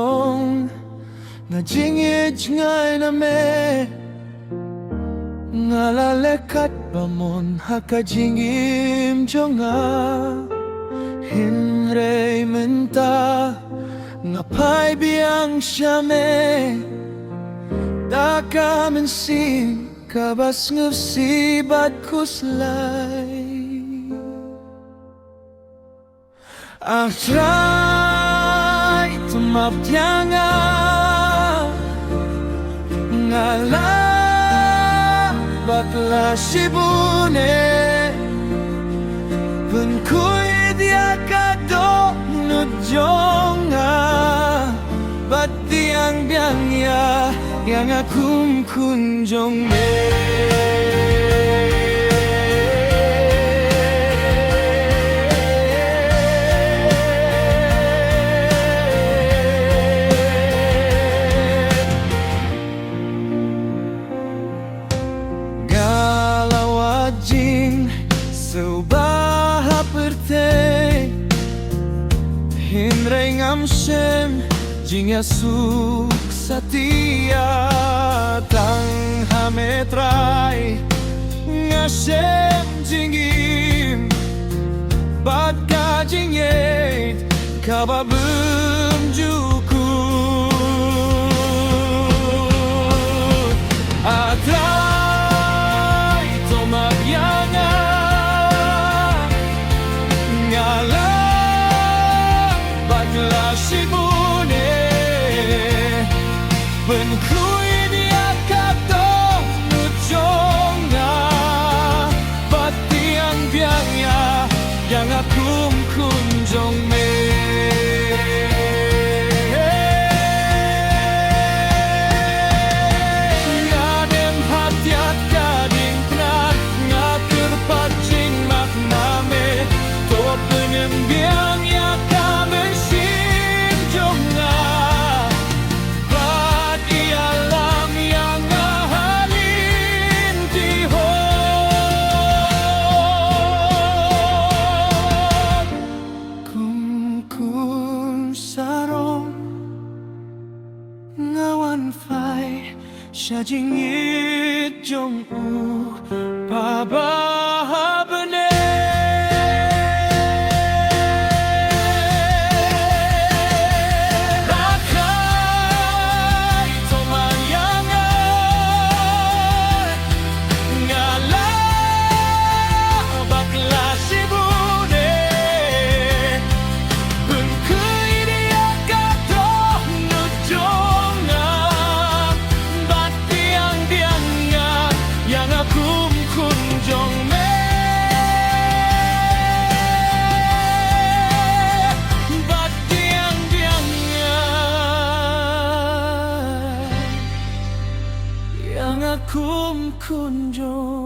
jong nga jingid ngay na me ngalalekat bamon hakajingim jonga hinrei menta ngapai biang syame taka mensin kabas ngsibat kuslay Try tumapyanga ngala bakla shibune penkuy dia kado nujonga batiang biangya yang akum kunjong me Subah perte Hinrei ngamshem Jingya suk satia Tang hametrai Ngashem jingim Bad ka jingyet Kababum jukut Atrai tomagyanga Shibune Benkuy dia kato nujonga Batiang biangnya yang akum kunjong me Ngadem hatiat gading pnat ngatur pacing makname To penembiang ya kami Siya jingit jong u pabahabane Rakay tomayanga ngala bakla sibune Benkuy dia kato nujonga yang akum kunjong me Batiang biangnya yang akum kunjong